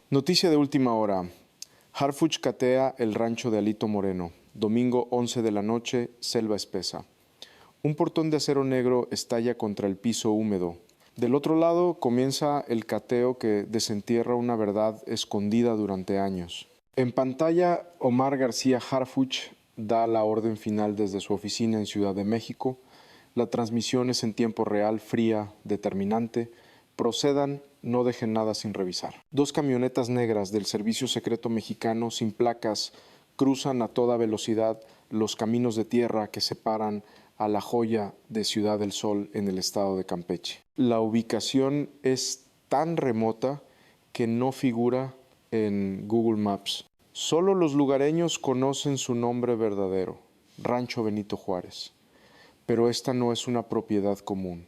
Noticia de última hora. Harfuch catea el rancho de Alito Moreno. Domingo 11 de la noche, selva espesa. Un portón de acero negro estalla contra el piso húmedo. Del otro lado comienza el cateo que desentierra una verdad escondida durante años. En pantalla, Omar García Harfuch da la orden final desde su oficina en Ciudad de México. La transmisión es en tiempo real, fría, determinante. Procedan, no dejen nada sin revisar. Dos camionetas negras del Servicio Secreto Mexicano sin placas cruzan a toda velocidad los caminos de tierra que separan a la joya de Ciudad del Sol en el estado de Campeche. La ubicación es tan remota que no figura en Google Maps. Solo los lugareños conocen su nombre verdadero, Rancho Benito Juárez. Pero esta no es una propiedad común.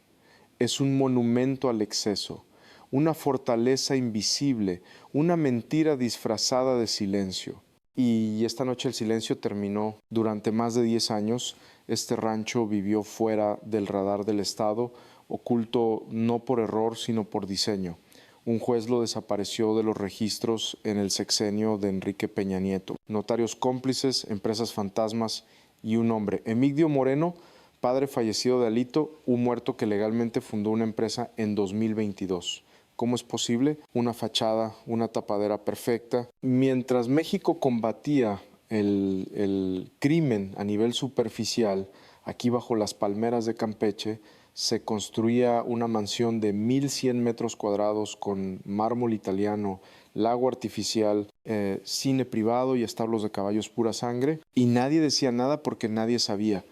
Es un monumento al exceso, una fortaleza invisible, una mentira disfrazada de silencio. Y esta noche el silencio terminó. Durante más de 10 años, este rancho vivió fuera del radar del Estado, oculto no por error, sino por diseño. Un juez lo desapareció de los registros en el sexenio de Enrique Peña Nieto. Notarios cómplices, empresas fantasmas y un hombre, Emigdio Moreno, padre fallecido de Alito, un muerto que legalmente fundó una empresa en 2022. ¿Cómo es posible? Una fachada, una tapadera perfecta. Mientras México combatía el crimen a nivel superficial, aquí bajo las palmeras de Campeche, se construía una mansión de 1,100 metros cuadrados con mármol italiano, lago artificial, cine privado y establos de caballos pura sangre. Y nadie decía nada porque nadie sabía.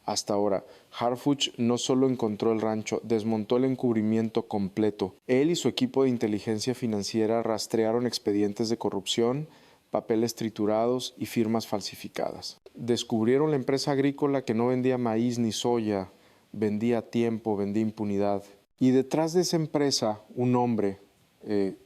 Hasta ahora, Harfuch no solo encontró el rancho, desmontó el encubrimiento completo. Él y su equipo de inteligencia financiera rastrearon expedientes de corrupción, papeles triturados y firmas falsificadas. Descubrieron la empresa agrícola que no vendía maíz ni soya, vendía tiempo, vendía impunidad. Y detrás de esa empresa, un hombre,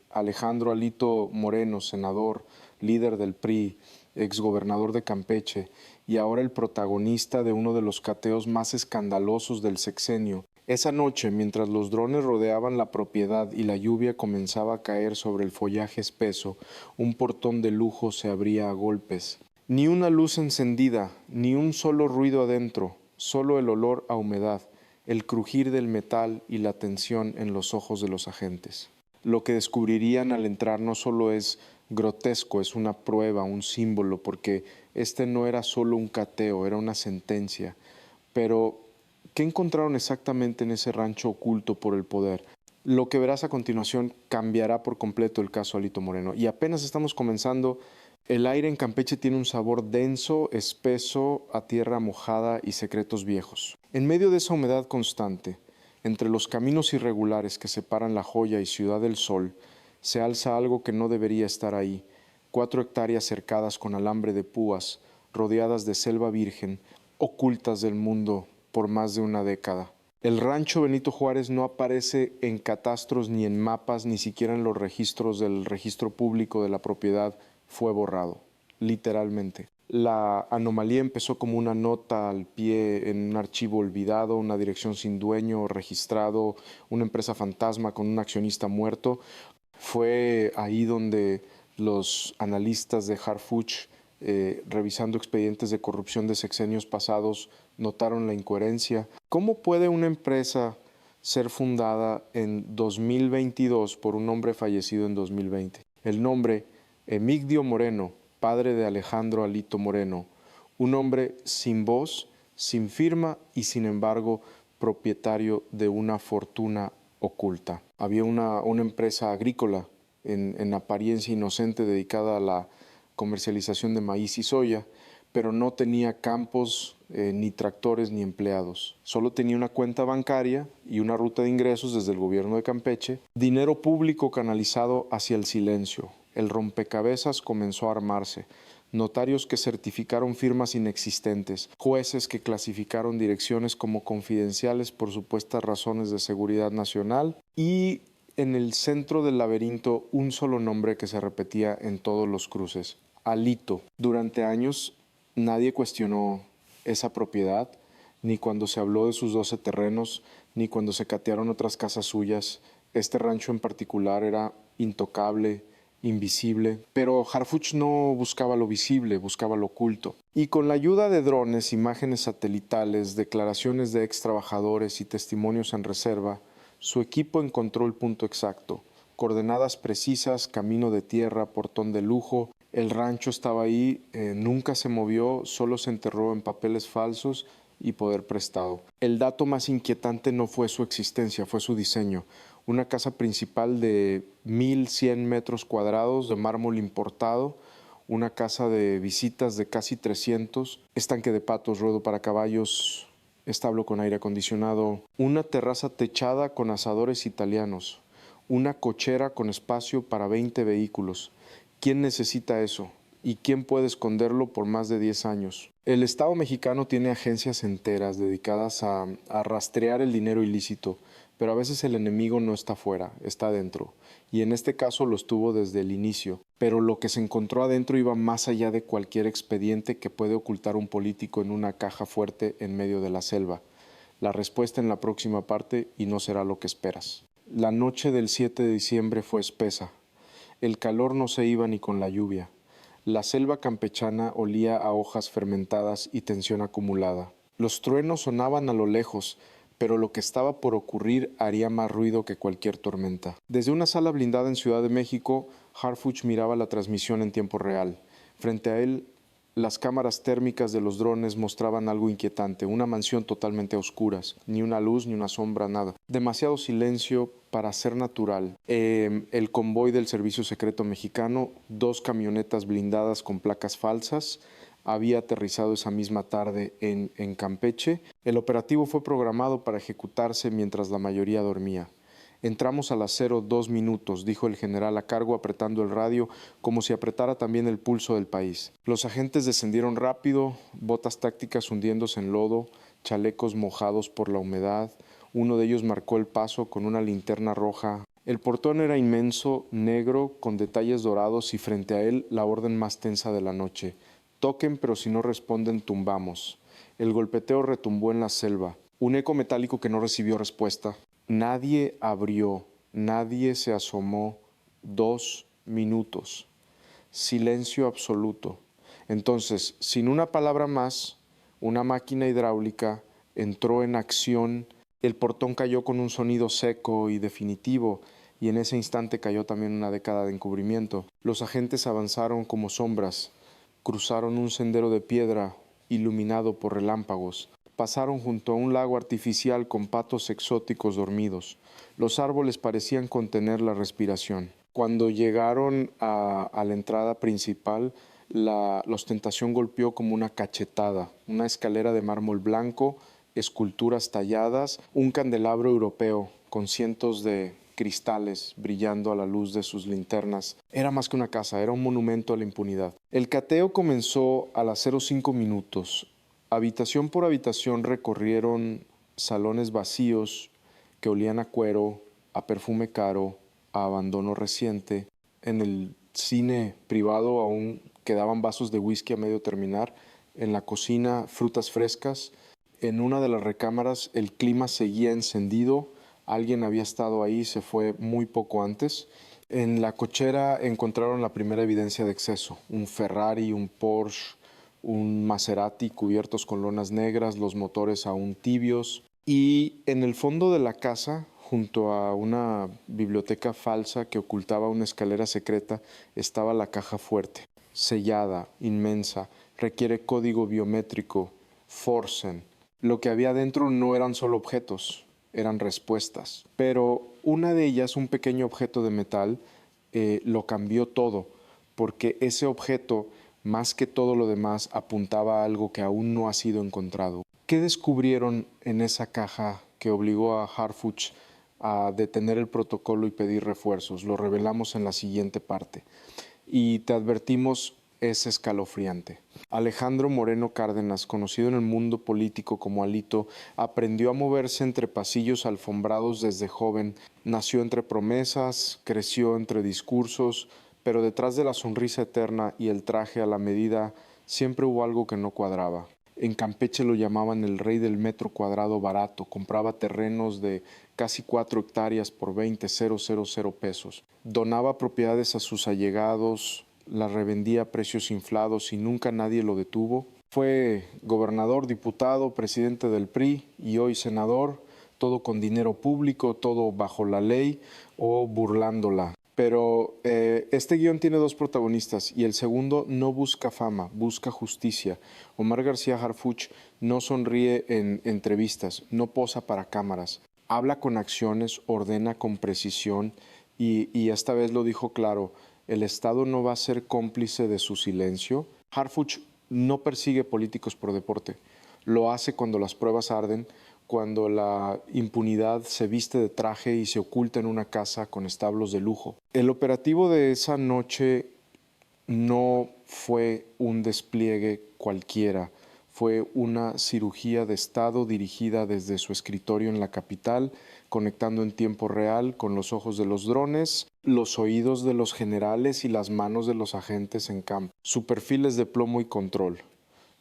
Alejandro Alito Moreno, senador, líder del PRI, exgobernador de Campeche, y ahora el protagonista de uno de los cateos más escandalosos del sexenio. Esa noche, mientras los drones rodeaban la propiedad y la lluvia comenzaba a caer sobre el follaje espeso, un portón de lujo se abría a golpes. Ni una luz encendida, ni un solo ruido adentro, solo el olor a humedad, el crujir del metal y la tensión en los ojos de los agentes. Lo que descubrirían al entrar no solo es grotesco, es una prueba, un símbolo, porque este no era solo un cateo, era una sentencia. Pero, ¿qué encontraron exactamente en ese rancho oculto por el poder? Lo que verás a continuación cambiará por completo el caso Alito Moreno. Y apenas estamos comenzando. El aire en Campeche tiene un sabor denso, espeso, a tierra mojada y secretos viejos. En medio de esa humedad constante, entre los caminos irregulares que separan La Joya y Ciudad del Sol, se alza algo que no debería estar ahí. 4 hectáreas cercadas con alambre de púas, rodeadas de selva virgen, ocultas del mundo por más de una década. El rancho Benito Juárez no aparece en catastros ni en mapas, ni siquiera en los registros del registro público de la propiedad. Fue borrado, literalmente. La anomalía empezó como una nota al pie en un archivo olvidado, una dirección sin dueño registrado, una empresa fantasma con un accionista muerto. Fue ahí donde los analistas de Harfuch, revisando expedientes de corrupción de sexenios pasados, notaron la incoherencia. ¿Cómo puede una empresa ser fundada en 2022 por un hombre fallecido en 2020? El nombre Emigdio Moreno, padre de Alejandro Alito Moreno, un hombre sin voz, sin firma y sin embargo propietario de una fortuna oculta. Había una empresa agrícola en apariencia inocente dedicada a la comercialización de maíz y soya, pero no tenía campos, ni tractores, ni empleados. Solo tenía una cuenta bancaria y una ruta de ingresos desde el gobierno de Campeche, dinero público canalizado hacia el silencio. El rompecabezas comenzó a armarse. Notarios que certificaron firmas inexistentes, jueces que clasificaron direcciones como confidenciales por supuestas razones de seguridad nacional y en el centro del laberinto un solo nombre que se repetía en todos los cruces, Alito. Durante años nadie cuestionó esa propiedad, ni cuando se habló de sus 12 terrenos, ni cuando se catearon otras casas suyas. Este rancho en particular era intocable, invisible, pero Harfuch no buscaba lo visible, buscaba lo oculto. Y con la ayuda de drones, imágenes satelitales, declaraciones de ex trabajadores y testimonios en reserva, su equipo encontró el punto exacto. Coordenadas precisas, camino de tierra, portón de lujo. El rancho estaba ahí, nunca se movió, solo se enterró en papeles falsos y poder prestado. El dato más inquietante no fue su existencia, fue su diseño. Una casa principal de 1,100 metros cuadrados de mármol importado, una casa de visitas de casi 300, estanque de patos, ruedo para caballos, establo con aire acondicionado, una terraza techada con asadores italianos, una cochera con espacio para 20 vehículos. ¿Quién necesita eso? ¿Y quién puede esconderlo por más de 10 años? El Estado mexicano tiene agencias enteras dedicadas a rastrear el dinero ilícito, pero a veces el enemigo no está afuera, está adentro. Y en este caso lo estuvo desde el inicio. Pero lo que se encontró adentro iba más allá de cualquier expediente que puede ocultar un político en una caja fuerte en medio de la selva. La respuesta en la próxima parte y no será lo que esperas. La noche del 7 de diciembre fue espesa. El calor no se iba ni con la lluvia. La selva campechana olía a hojas fermentadas y tensión acumulada. Los truenos sonaban a lo lejos, pero lo que estaba por ocurrir haría más ruido que cualquier tormenta. Desde una sala blindada en Ciudad de México, Harfuch miraba la transmisión en tiempo real. Frente a él, las cámaras térmicas de los drones mostraban algo inquietante, una mansión totalmente a oscuras, ni una luz ni una sombra, nada. Demasiado silencio para ser natural. El convoy del Servicio Secreto Mexicano, 2 camionetas blindadas con placas falsas, había aterrizado esa misma tarde en Campeche. El operativo fue programado para ejecutarse mientras la mayoría dormía. Entramos a las 02 minutos, dijo el general a cargo apretando el radio como si apretara también el pulso del país. Los agentes descendieron rápido, botas tácticas hundiéndose en lodo, chalecos mojados por la humedad. Uno de ellos marcó el paso con una linterna roja. El portón era inmenso, negro, con detalles dorados y frente a él la orden más tensa de la noche. Toquen, pero si no responden, tumbamos. El golpeteo retumbó en la selva. Un eco metálico que no recibió respuesta. Nadie abrió, nadie se asomó. 2 minutos. Silencio absoluto. Entonces, sin una palabra más, una máquina hidráulica entró en acción. El portón cayó con un sonido seco y definitivo, y en ese instante cayó también una década de encubrimiento. Los agentes avanzaron como sombras, cruzaron un sendero de piedra iluminado por relámpagos. Pasaron junto a un lago artificial con patos exóticos dormidos. Los árboles parecían contener la respiración. Cuando llegaron a la entrada principal, la ostentación golpeó como una cachetada. Una escalera de mármol blanco, esculturas talladas, un candelabro europeo con cientos de cristales brillando a la luz de sus linternas. Era más que una casa, era un monumento a la impunidad. El cateo comenzó a las 05 minutos. Habitación por habitación recorrieron salones vacíos que olían a cuero, a perfume caro, a abandono reciente. En el cine privado aún quedaban vasos de whisky a medio terminar. En la cocina, frutas frescas. En una de las recámaras el clima seguía encendido. Alguien había estado ahí, se fue muy poco antes. En la cochera encontraron la primera evidencia de exceso. Un Ferrari, un Porsche, un Maserati cubiertos con lonas negras, los motores aún tibios. Y en el fondo de la casa, junto a una biblioteca falsa que ocultaba una escalera secreta, estaba la caja fuerte, sellada, inmensa, requiere código biométrico, Forsen. Lo que había dentro no eran solo objetos, eran respuestas. Pero una de ellas, un pequeño objeto de metal, lo cambió todo, porque ese objeto, más que todo lo demás, apuntaba a algo que aún no ha sido encontrado. ¿Qué descubrieron en esa caja que obligó a Harfuch a detener el protocolo y pedir refuerzos? Lo revelamos en la siguiente parte. Y te advertimos, es escalofriante. Alejandro Moreno Cárdenas, conocido en el mundo político como Alito, aprendió a moverse entre pasillos alfombrados desde joven. Nació entre promesas, creció entre discursos, pero detrás de la sonrisa eterna y el traje a la medida siempre hubo algo que no cuadraba. En Campeche lo llamaban el rey del metro cuadrado barato. Compraba terrenos de casi 4 hectáreas por 20,000 pesos. Donaba propiedades a sus allegados, las revendía a precios inflados y nunca nadie lo detuvo. Fue gobernador, diputado, presidente del PRI y hoy senador, todo con dinero público, todo bajo la ley o burlándola. Pero este guión tiene 2 protagonistas y el segundo no busca fama, busca justicia. Omar García Harfuch no sonríe en entrevistas, no posa para cámaras, habla con acciones, ordena con precisión y esta vez lo dijo claro, el Estado no va a ser cómplice de su silencio. Harfuch no persigue políticos por deporte, lo hace cuando las pruebas arden, cuando la impunidad se viste de traje y se oculta en una casa con establos de lujo. El operativo de esa noche no fue un despliegue cualquiera, fue una cirugía de Estado dirigida desde su escritorio en la capital, conectando en tiempo real con los ojos de los drones, los oídos de los generales y las manos de los agentes en campo. Su perfil es de plomo y control.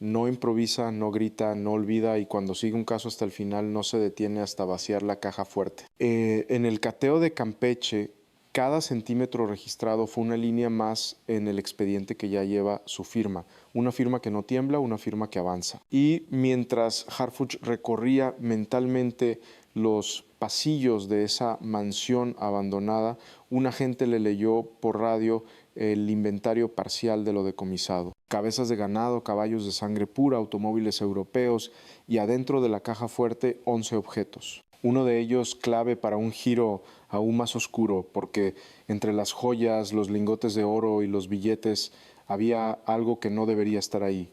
No improvisa, no grita, no olvida y cuando sigue un caso hasta el final no se detiene hasta vaciar la caja fuerte. En el cateo de Campeche, cada centímetro registrado fue una línea más en el expediente que ya lleva su firma. Una firma que no tiembla, una firma que avanza. Y mientras Harfuch recorría mentalmente los pasillos de esa mansión abandonada, un agente le leyó por radio el inventario parcial de lo decomisado. Cabezas de ganado, caballos de sangre pura, automóviles europeos y adentro de la caja fuerte 11 objetos. Uno de ellos clave para un giro aún más oscuro, porque entre las joyas, los lingotes de oro y los billetes había algo que no debería estar ahí,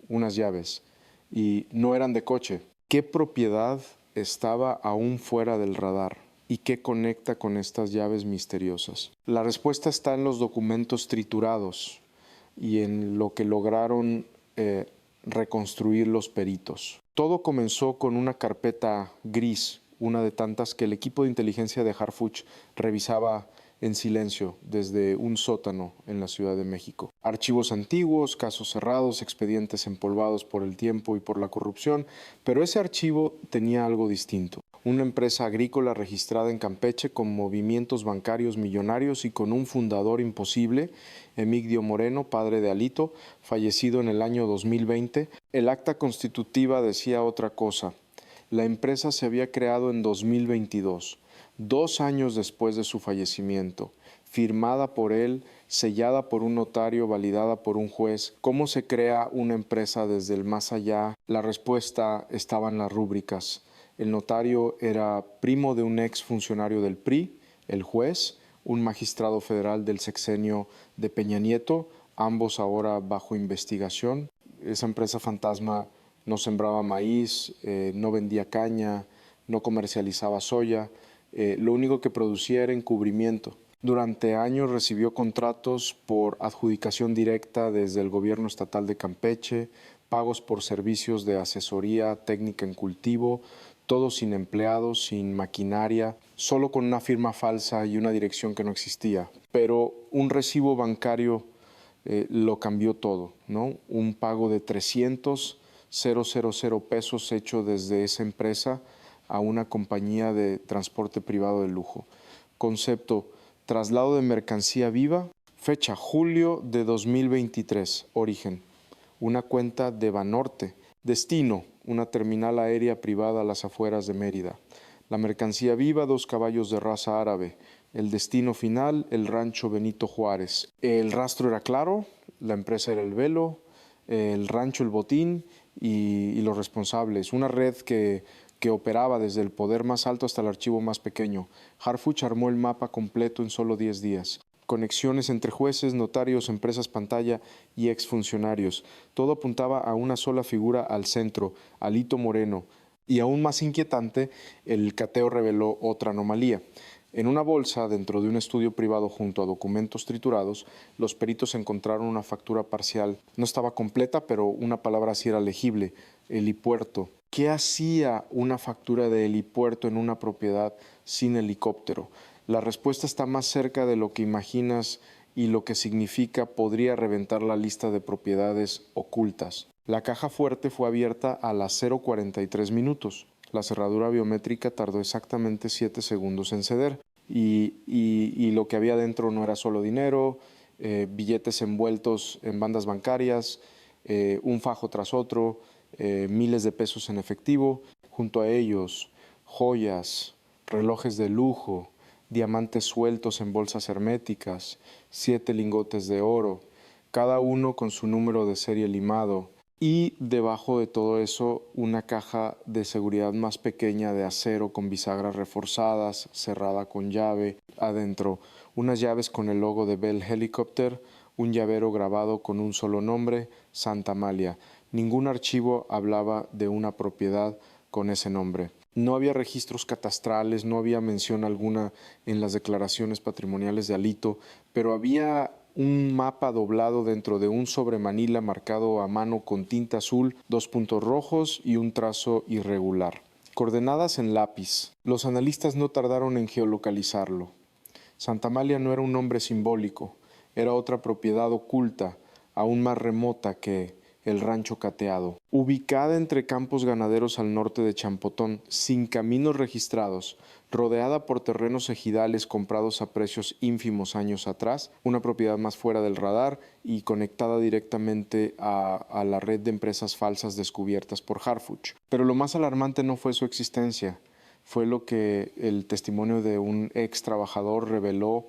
unas llaves, y no eran de coche. ¿Qué propiedad estaba aún fuera del radar? ¿Y qué conecta con estas llaves misteriosas? La respuesta está en los documentos triturados y en lo que lograron reconstruir los peritos. Todo comenzó con una carpeta gris, una de tantas que el equipo de inteligencia de Harfuch revisaba en silencio desde un sótano en la Ciudad de México. Archivos antiguos, casos cerrados, expedientes empolvados por el tiempo y por la corrupción, pero ese archivo tenía algo distinto. Una empresa agrícola registrada en Campeche con movimientos bancarios millonarios y con un fundador imposible, Emigdio Moreno, padre de Alito, fallecido en el año 2020. El acta constitutiva decía otra cosa. La empresa se había creado en 2022, 2 años después de su fallecimiento, firmada por él, sellada por un notario, validada por un juez. ¿Cómo se crea una empresa desde el más allá? La respuesta estaba en las rúbricas. El notario era primo de un ex funcionario del PRI, el juez, un magistrado federal del sexenio de Peña Nieto, ambos ahora bajo investigación. Esa empresa fantasma no sembraba maíz, no vendía caña, no comercializaba soya, lo único que producía era encubrimiento. Durante años recibió contratos por adjudicación directa desde el gobierno estatal de Campeche, pagos por servicios de asesoría técnica en cultivo, todo sin empleados, sin maquinaria, solo con una firma falsa y una dirección que no existía. Pero un recibo bancario lo cambió todo, ¿no? Un pago de 300,000 pesos hecho desde esa empresa a una compañía de transporte privado de lujo. Concepto, traslado de mercancía viva, fecha julio de 2023, origen, una cuenta de Banorte, destino, una terminal aérea privada a las afueras de Mérida. La mercancía viva, 2 caballos de raza árabe. El destino final, el rancho Benito Juárez. El rastro era claro, la empresa era el velo, el rancho el botín y los responsables. Una red que operaba desde el poder más alto hasta el archivo más pequeño. Harfuch armó el mapa completo en solo 10 días. Conexiones entre jueces, notarios, empresas pantalla y exfuncionarios. Todo apuntaba a una sola figura al centro, Alito Moreno. Y aún más inquietante, el cateo reveló otra anomalía. En una bolsa, dentro de un estudio privado junto a documentos triturados, los peritos encontraron una factura parcial. No estaba completa, pero una palabra sí era legible, helipuerto. ¿Qué hacía una factura de helipuerto en una propiedad sin helicóptero? La respuesta está más cerca de lo que imaginas y lo que significa podría reventar la lista de propiedades ocultas. La caja fuerte fue abierta a las 0:43 minutos. La cerradura biométrica tardó exactamente 7 segundos en ceder y lo que había dentro no era solo dinero, billetes envueltos en bandas bancarias, un fajo tras otro, miles de pesos en efectivo, junto a ellos joyas, relojes de lujo, diamantes sueltos en bolsas herméticas, 7 lingotes de oro, cada uno con su número de serie limado, y debajo de todo eso una caja de seguridad más pequeña de acero con bisagras reforzadas, cerrada con llave, adentro unas llaves con el logo de Bell Helicopter, un llavero grabado con un solo nombre, Santa Amalia. Ningún archivo hablaba de una propiedad con ese nombre. No había registros catastrales, no había mención alguna en las declaraciones patrimoniales de Alito, pero había un mapa doblado dentro de un sobremanila marcado a mano con tinta azul, 2 puntos rojos y un trazo irregular. Coordenadas en lápiz. Los analistas no tardaron en geolocalizarlo. Santa Amalia no era un nombre simbólico, era otra propiedad oculta, aún más remota que el Rancho Cateado. Ubicada entre campos ganaderos al norte de Champotón, sin caminos registrados, rodeada por terrenos ejidales comprados a precios ínfimos años atrás, una propiedad más fuera del radar y conectada directamente a la red de empresas falsas descubiertas por Harfuch. Pero lo más alarmante no fue su existencia, fue lo que el testimonio de un ex trabajador reveló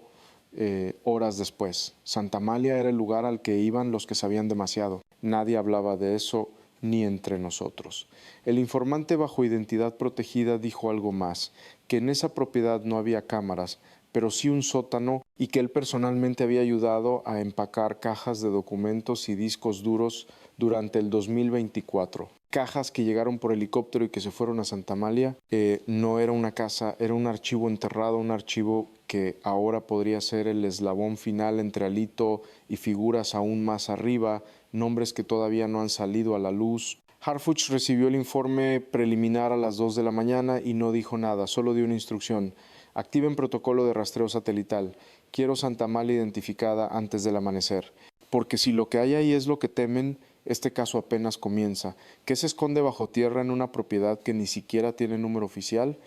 horas después. Santa Amalia era el lugar al que iban los que sabían demasiado. Nadie hablaba de eso ni entre nosotros. El informante bajo identidad protegida dijo algo más, que en esa propiedad no había cámaras, pero sí un sótano y que él personalmente había ayudado a empacar cajas de documentos y discos duros durante el 2024. Cajas que llegaron por helicóptero y que se fueron a Santa Amalia. No era una casa, era un archivo enterrado, un archivo que ahora podría ser el eslabón final entre Alito y figuras aún más arriba, nombres que todavía no han salido a la luz. Harfuch recibió el informe preliminar a las 2 de la mañana y no dijo nada, solo dio una instrucción. Activen protocolo de rastreo satelital. Quiero Santa Amalia identificada antes del amanecer. Porque si lo que hay ahí es lo que temen, este caso apenas comienza. ¿Qué se esconde bajo tierra en una propiedad que ni siquiera tiene número oficial?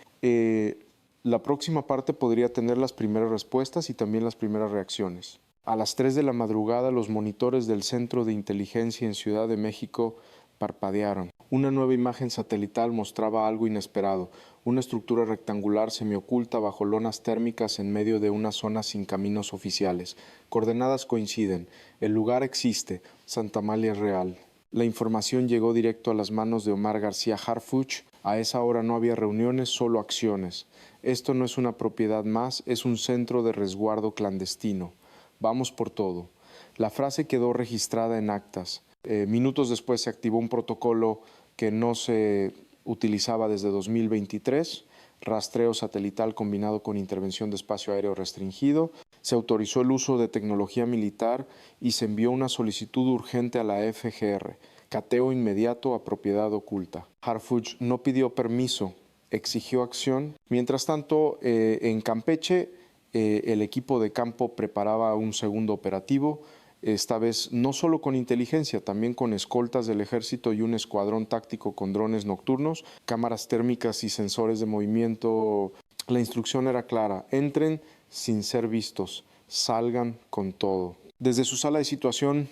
La próxima parte podría tener las primeras respuestas y también las primeras reacciones. A las 3 de la madrugada, los monitores del Centro de Inteligencia en Ciudad de México parpadearon. Una nueva imagen satelital mostraba algo inesperado, una estructura rectangular semioculta bajo lonas térmicas en medio de una zona sin caminos oficiales. Coordenadas coinciden, el lugar existe, Santa Amalia es real. La información llegó directo a las manos de Omar García Harfuch. A esa hora no había reuniones, solo acciones. Esto no es una propiedad más, es un centro de resguardo clandestino. Vamos por todo. La frase quedó registrada en actas. Minutos después se activó un protocolo que no se utilizaba desde 2023, rastreo satelital combinado con intervención de espacio aéreo restringido. Se autorizó el uso de tecnología militar y se envió una solicitud urgente a la FGR, cateo inmediato a propiedad oculta. Harfuch no pidió permiso, exigió acción. Mientras tanto, en Campeche, el equipo de campo preparaba un segundo operativo, esta vez no solo con inteligencia, también con escoltas del ejército y un escuadrón táctico con drones nocturnos, cámaras térmicas y sensores de movimiento. La instrucción era clara: entren sin ser vistos, salgan con todo. Desde su sala de situación,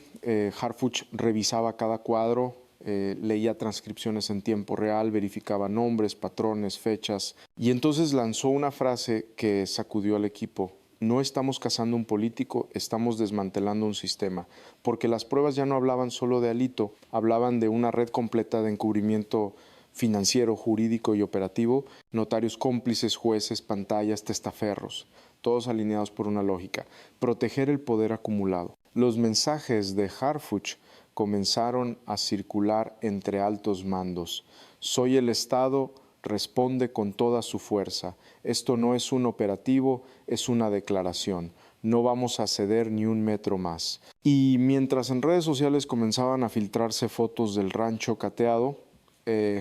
Harfuch revisaba cada cuadro, leía transcripciones en tiempo real, verificaba nombres, patrones, fechas, y entonces lanzó una frase que sacudió al equipo. No estamos cazando un político, estamos desmantelando un sistema, porque las pruebas ya no hablaban solo de Alito, hablaban de una red completa de encubrimiento financiero, jurídico y operativo, notarios cómplices, jueces, pantallas, testaferros, todos alineados por una lógica: proteger el poder acumulado. Los mensajes de Harfuch comenzaron a circular entre altos mandos. Soy el Estado, responde con toda su fuerza. Esto no es un operativo, es una declaración. No vamos a ceder ni un metro más. Y mientras en redes sociales comenzaban a filtrarse fotos del rancho cateado,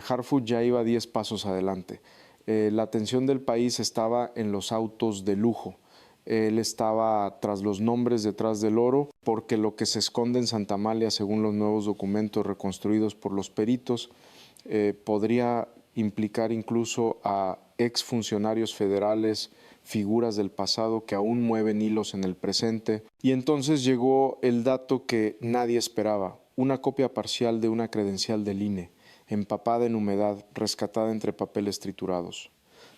Harfuch ya iba 10 pasos adelante. La atención del país estaba en los autos de lujo, Él estaba tras los nombres, detrás del oro, porque lo que se esconde en Santa Amalia, según los nuevos documentos reconstruidos por los peritos, podría implicar incluso a exfuncionarios federales, figuras del pasado que aún mueven hilos en el presente. Y entonces llegó el dato que nadie esperaba, una copia parcial de una credencial del INE, empapada en humedad, rescatada entre papeles triturados.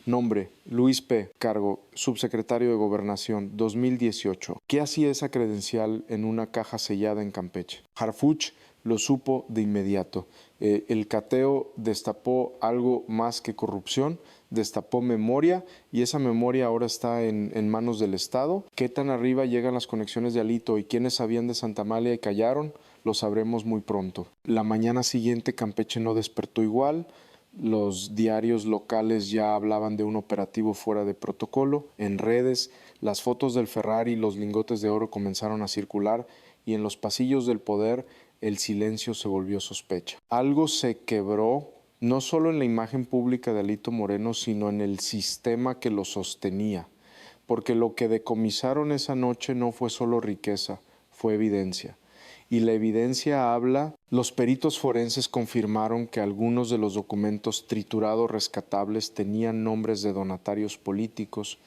Nombre, Luis P. Cargo, subsecretario de Gobernación, 2018. ¿Qué hacía esa credencial en una caja sellada en Campeche? Harfuch lo supo de inmediato. El cateo destapó algo más que corrupción, destapó memoria y esa memoria ahora está en manos del Estado. ¿Qué tan arriba llegan las conexiones de Alito y quiénes sabían de Santa Amalia y callaron? Lo sabremos muy pronto. La mañana siguiente Campeche no despertó igual. Los diarios locales ya hablaban de un operativo fuera de protocolo. En redes, las fotos del Ferrari y los lingotes de oro comenzaron a circular y en los pasillos del poder el silencio se volvió sospecha. Algo se quebró, no solo en la imagen pública de Alito Moreno, sino en el sistema que lo sostenía, porque lo que decomisaron esa noche no fue solo riqueza, fue evidencia. Y la evidencia habla, los peritos forenses confirmaron que algunos de los documentos triturados rescatables tenían nombres de donatarios políticos,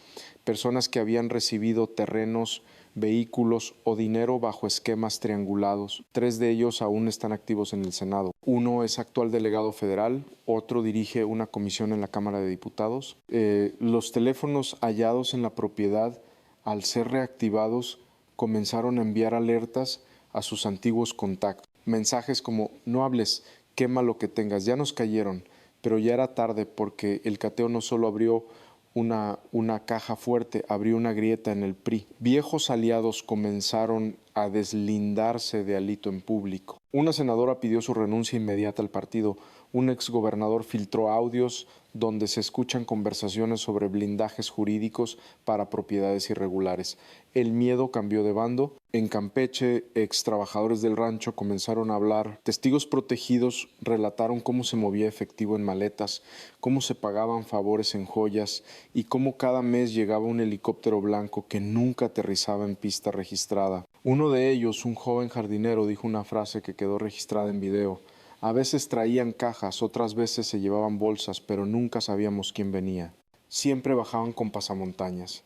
personas que habían recibido terrenos, vehículos o dinero bajo esquemas triangulados. 3 de ellos aún están activos en el Senado. Uno es actual delegado federal, otro dirige una comisión en la Cámara de Diputados. Los teléfonos hallados en la propiedad, al ser reactivados, comenzaron a enviar alertas a sus antiguos contactos. Mensajes como, no hables, quema lo que tengas, ya nos cayeron, pero ya era tarde porque el cateo no solo abrió una caja fuerte, abrió una grieta en el PRI. Viejos aliados comenzaron a deslindarse de Alito en público. Una senadora pidió su renuncia inmediata al partido. Un exgobernador filtró audios donde se escuchan conversaciones sobre blindajes jurídicos para propiedades irregulares. El miedo cambió de bando. En Campeche, ex trabajadores del rancho comenzaron a hablar. Testigos protegidos relataron cómo se movía efectivo en maletas, cómo se pagaban favores en joyas y cómo cada mes llegaba un helicóptero blanco que nunca aterrizaba en pista registrada. Uno de ellos, un joven jardinero, dijo una frase que quedó registrada en video. A veces traían cajas, otras veces se llevaban bolsas, pero nunca sabíamos quién venía. Siempre bajaban con pasamontañas.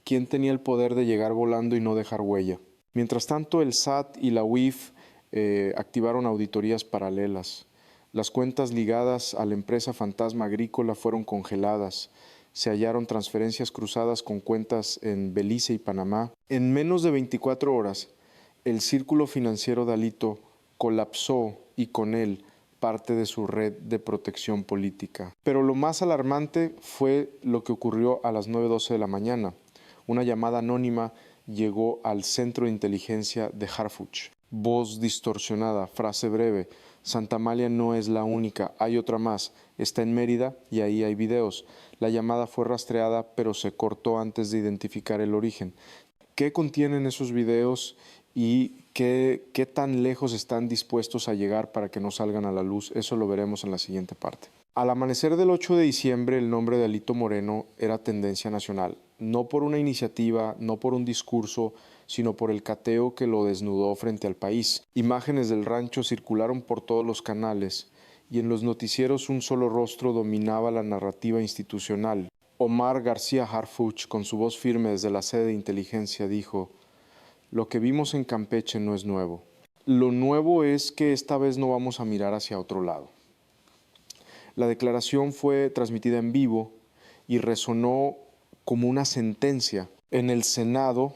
¿Quién tenía el poder de llegar volando y no dejar huella? Mientras tanto, el SAT y la UIF activaron auditorías paralelas. Las cuentas ligadas a la empresa fantasma agrícola fueron congeladas. Se hallaron transferencias cruzadas con cuentas en Belice y Panamá. En menos de 24 horas, el círculo financiero de Alito colapsó y con él parte de su red de protección política. Pero lo más alarmante fue lo que ocurrió a las 9:12 de la mañana. Una llamada anónima llegó al centro de inteligencia de Harfuch. Voz distorsionada, frase breve. Santa Amalia no es la única, hay otra más. Está en Mérida y ahí hay videos. La llamada fue rastreada, pero se cortó antes de identificar el origen. ¿Qué contienen esos videos y qué tan lejos están dispuestos a llegar para que no salgan a la luz? Eso lo veremos en la siguiente parte. Al amanecer del 8 de diciembre, el nombre de Alito Moreno era tendencia nacional, no por una iniciativa, no por un discurso, sino por el cateo que lo desnudó frente al país. Imágenes del rancho circularon por todos los canales y en los noticieros un solo rostro dominaba la narrativa institucional. Omar García Harfuch, con su voz firme desde la sede de inteligencia, dijo: lo que vimos en Campeche no es nuevo. Lo nuevo es que esta vez no vamos a mirar hacia otro lado. La declaración fue transmitida en vivo y resonó como una sentencia. En el Senado,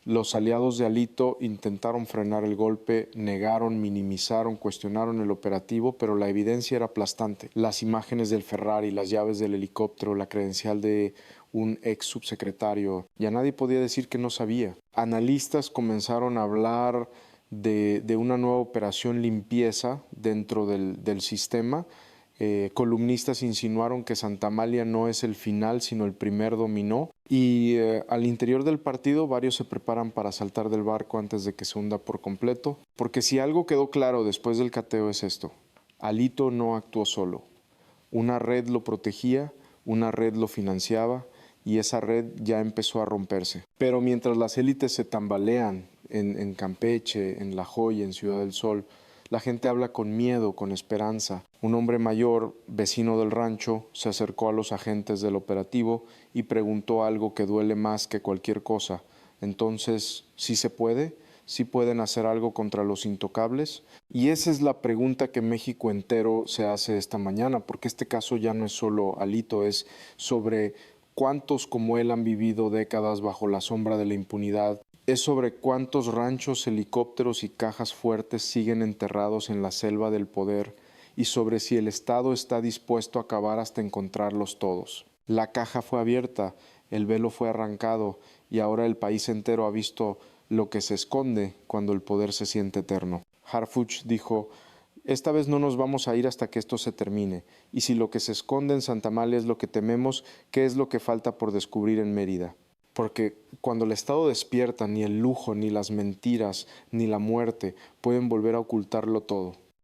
los aliados de Alito intentaron frenar el golpe, negaron, minimizaron, cuestionaron el operativo, pero la evidencia era aplastante. Las imágenes del Ferrari, las llaves del helicóptero, la credencial de un ex subsecretario, ya nadie podía decir que no sabía. Analistas comenzaron a hablar de una nueva operación limpieza dentro del sistema. Columnistas insinuaron que Santa Amalia no es el final, sino el primer dominó. Y al interior del partido varios se preparan para saltar del barco antes de que se hunda por completo. Porque si algo quedó claro después del cateo es esto: Alito no actuó solo. Una red lo protegía, una red lo financiaba y esa red ya empezó a romperse. Pero mientras las élites se tambalean en Campeche, en La Joya, en Ciudad del Sol, la gente habla con miedo, con esperanza. Un hombre mayor, vecino del rancho, se acercó a los agentes del operativo y preguntó algo que duele más que cualquier cosa. Entonces, ¿sí se puede? ¿Sí pueden hacer algo contra los intocables? Y esa es la pregunta que México entero se hace esta mañana, porque este caso ya no es solo Alito, es sobre cuántos como él han vivido décadas bajo la sombra de la impunidad. Es sobre cuántos ranchos, helicópteros y cajas fuertes siguen enterrados en la selva del poder y sobre si el Estado está dispuesto a acabar hasta encontrarlos todos. La caja fue abierta, el velo fue arrancado y ahora el país entero ha visto lo que se esconde cuando el poder se siente eterno. Harfuch dijo: esta vez no nos vamos a ir hasta que esto se termine, y si lo que se esconde en Santa Amalia es lo que tememos, ¿qué es lo que falta por descubrir en Mérida? Porque cuando el Estado despierta, ni el lujo, ni las mentiras, ni la muerte pueden volver a ocultarlo todo.